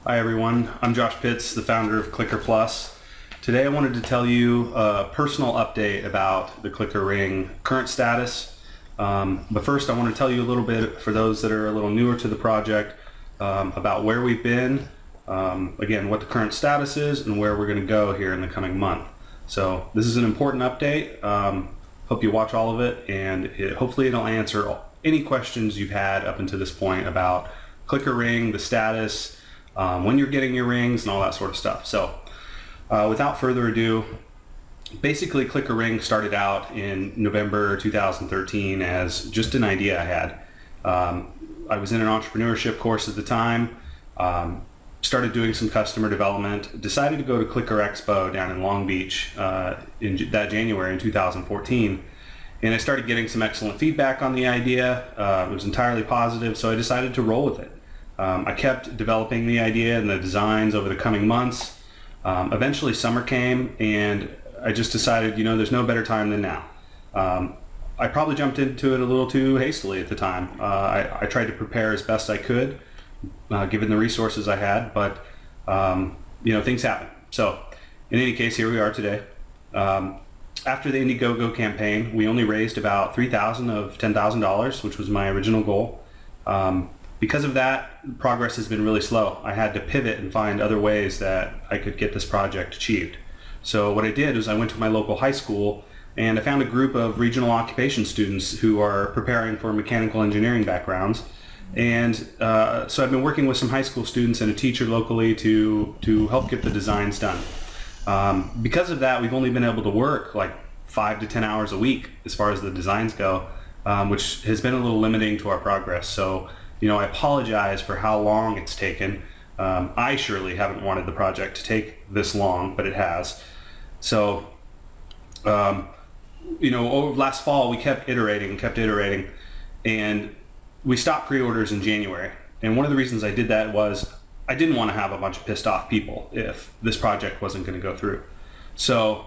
Hi everyone, I'm Josh Pitts, the founder of Clicker Plus. Today I wanted to tell you a personal update about the Clicker Ring current status. But first I want to tell you a little bit, for those that are a little newer to the project, about where we've been, again, what the current status is, and where we're going to go here in the coming month. So this is an important update. Hope you watch all of it, and hopefully it'll answer any questions you've had up until this point about Clicker Ring, the status, when you're getting your rings, and all that sort of stuff. So without further ado, basically Clicker Ring started out in November 2013 as just an idea I had. I was in an entrepreneurship course at the time, started doing some customer development, decided to go to Clicker Expo down in Long Beach in that January in 2014, and I started getting some excellent feedback on the idea. It was entirely positive, so I decided to roll with it. I kept developing the idea and the designs over the coming months. Eventually summer came, and I just decided, there's no better time than now. I probably jumped into it a little too hastily at the time. I tried to prepare as best I could, given the resources I had, but things happen. So in any case, here we are today. After the Indiegogo campaign, we only raised about $3,000 of $10,000, which was my original goal. Because of that, progress has been really slow. I had to pivot and find other ways that I could get this project achieved. So what I did was I went to my local high school and I found a group of regional occupation students who are preparing for mechanical engineering backgrounds. And so I've been working with some high school students and a teacher locally to help get the designs done. Because of that, we've only been able to work like 5 to 10 hours a week as far as the designs go, which has been a little limiting to our progress. So I apologize for how long it's taken. I surely haven't wanted the project to take this long, but it has. So, over last fall we kept iterating, and we stopped pre-orders in January. And one of the reasons I did that was I didn't want to have a bunch of pissed off people if this project wasn't going to go through. So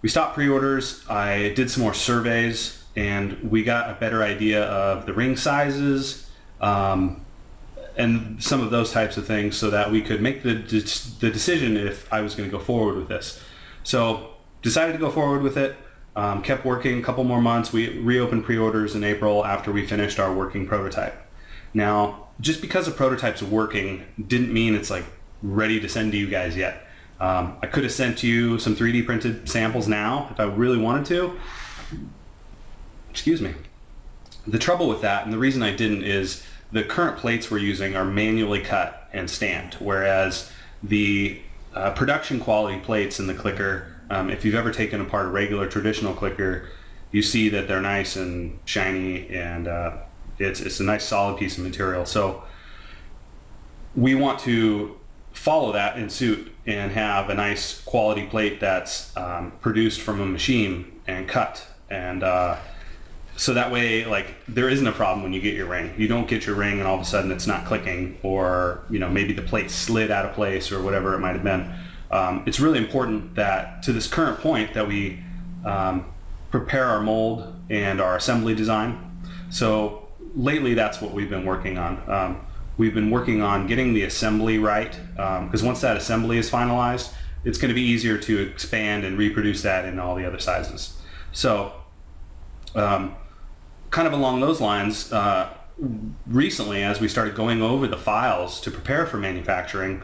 we stopped pre-orders. I did some more surveys, and we got a better idea of the ring sizes, and some of those types of things, so that we could make the decision if I was going to go forward with this. So decided to go forward with it, kept working a couple more months. We reopened pre-orders in April after we finished our working prototype. Now, just because a prototype's working didn't mean it's like ready to send to you guys yet. I could have sent you some 3D printed samples now if I really wanted to. Excuse me. The trouble with that, and the reason I didn't, is the current plates we're using are manually cut and stamped, whereas the production quality plates in the Clicker, if you've ever taken apart a regular traditional Clicker, you see that they're nice and shiny, and it's a nice solid piece of material. So we want to follow that in suit and have a nice quality plate that's produced from a machine and cut, and so that way, there isn't a problem when you get your ring. You don't get your ring and all of a sudden it's not clicking, or maybe the plate slid out of place or whatever it might have been. It's really important that to this current point that we prepare our mold and our assembly design. So lately that's what we've been working on. We've been working on getting the assembly right, because once that assembly is finalized, it's going to be easier to expand and reproduce that in all the other sizes. So kind of along those lines, recently, as we started going over the files to prepare for manufacturing,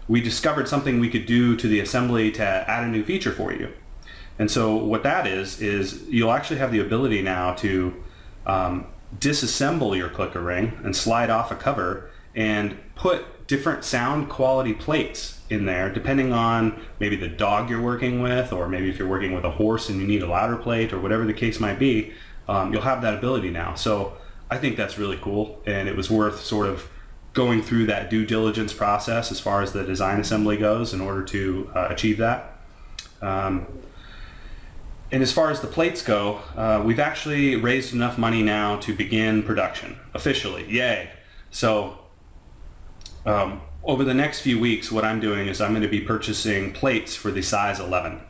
we discovered something we could do to the assembly to add a new feature for you. And so what that is you'll actually have the ability now to disassemble your Clicker Ring and slide off a cover and put different sound quality plates in there, depending on maybe the dog you're working with, or maybe if you're working with a horse and you need a louder plate, or whatever the case might be. You'll have that ability now. So I think that's really cool, and it was worth sort of going through that due diligence process as far as the design assembly goes in order to achieve that. And as far as the plates go, we've actually raised enough money now to begin production officially. Yay! So over the next few weeks, what I'm doing is I'm going to be purchasing plates for the size 11.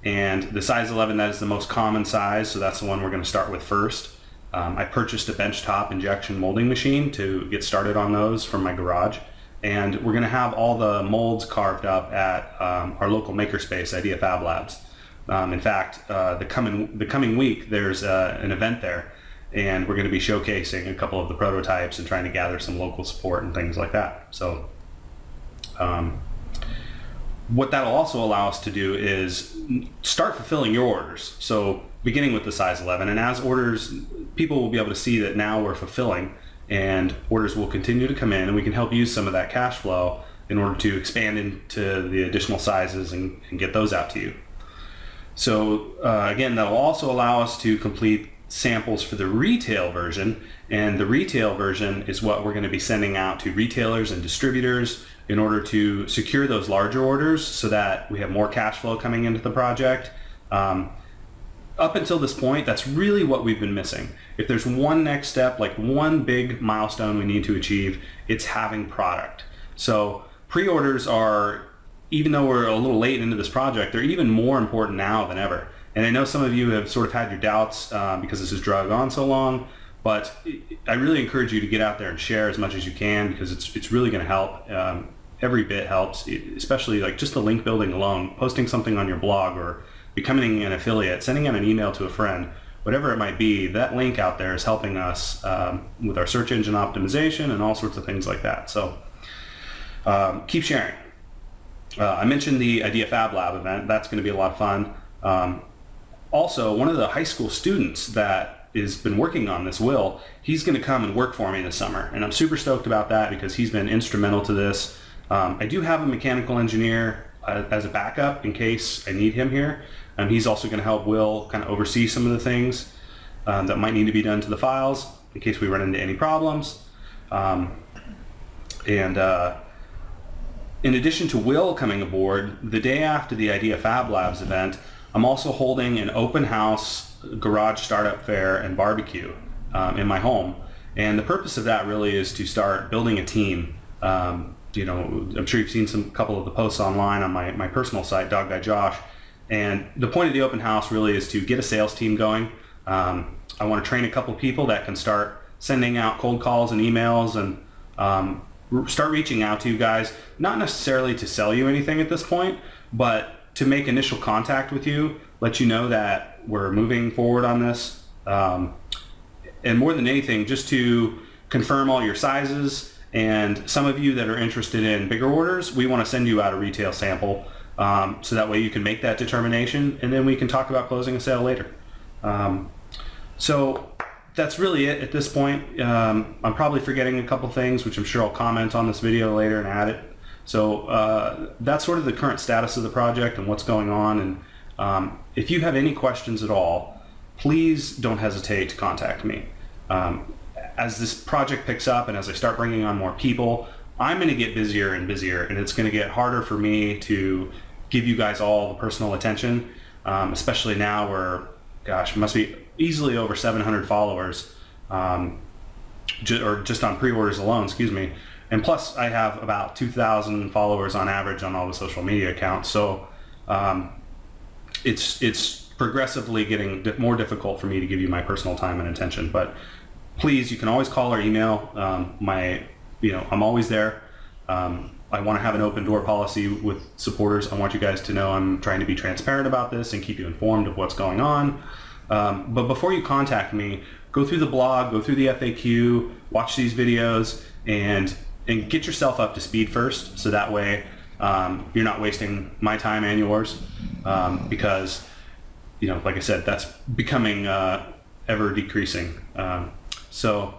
And the size 11, that is the most common size, so that's the one we're going to start with first. I purchased a benchtop injection molding machine to get started on those from my garage. and we're going to have all the molds carved up at our local makerspace, Idea Fab Labs. In fact, the coming week there's an event there, and we're going to be showcasing a couple of the prototypes and trying to gather some local support and things like that. So what that'll also allow us to do is start fulfilling your orders. So beginning with the size 11, and as orders, people will be able to see that now we're fulfilling, and orders will continue to come in, and we can help use some of that cash flow in order to expand into the additional sizes and get those out to you. So again, that'll also allow us to complete samples for the retail version, and the retail version is what we're going to be sending out to retailers and distributors in order to secure those larger orders so that we have more cash flow coming into the project. Up until this point, that's really what we've been missing. If there's one next step, like one big milestone we need to achieve, it's having product. So pre-orders are, even though we're a little late into this project, they're even more important now than ever. And I know some of you have sort of had your doubts because this has dragged on so long, but I really encourage you to get out there and share as much as you can, because it's really going to help. Every bit helps, especially like just the link building alone, posting something on your blog or becoming an affiliate, sending out an email to a friend, whatever it might be. That link out there is helping us with our search engine optimization and all sorts of things like that. So keep sharing. I mentioned the Idea Fab Lab event. That's going to be a lot of fun. Also, one of the high school students that has been working on this, Will, he's going to come and work for me this summer, and I'm super stoked about that because he's been instrumental to this. I do have a mechanical engineer as a backup in case I need him here. He's also going to help Will kind of oversee some of the things that might need to be done to the files in case we run into any problems. In addition to Will coming aboard, the day after the Idea Fab Labs event, I'm also holding an open house garage startup fair and barbecue in my home. And the purpose of that really is to start building a team. You know, I'm sure you've seen couple of the posts online on my personal site, Dog Guy Josh. And the point of the open house really is to get a sales team going. I want to train a couple people that can start sending out cold calls and emails and start reaching out to you guys, not necessarily to sell you anything at this point, but to make initial contact with you, let you know that we're moving forward on this. And more than anything, just to confirm all your sizes. And some of you that are interested in bigger orders, we want to send you out a retail sample so that way you can make that determination, and then we can talk about closing a sale later. So that's really it at this point. I'm probably forgetting a couple things, which I'm sure I'll comment on this video later and add it. So that's sort of the current status of the project and what's going on. And if you have any questions at all, please don't hesitate to contact me. As this project picks up and as I start bringing on more people, I'm going to get busier and busier, and it's going to get harder for me to give you guys all the personal attention, especially now where, gosh, it must be easily over 700 followers, or just on pre-orders alone, excuse me. And plus I have about 2,000 followers on average on all the social media accounts. So it's progressively getting more difficult for me to give you my personal time and attention. But please, you can always call or email. I'm always there. I want to have an open door policy with supporters. I want you guys to know I'm trying to be transparent about this and keep you informed of what's going on. But before you contact me, go through the blog, go through the FAQ, watch these videos, and get yourself up to speed first, so that way you're not wasting my time and yours, because, like I said, that's becoming ever decreasing. So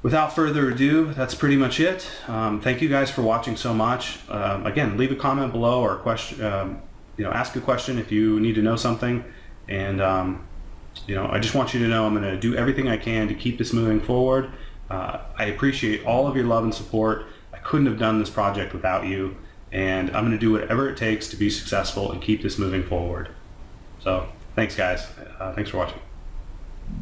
without further ado, that's pretty much it. Thank you guys for watching so much. Again, leave a comment below or question, ask a question if you need to know something. And I just want you to know I'm going to do everything I can to keep this moving forward. I appreciate all of your love and support. I couldn't have done this project without you, and I'm going to do whatever it takes to be successful and keep this moving forward. So thanks, guys. Thanks for watching.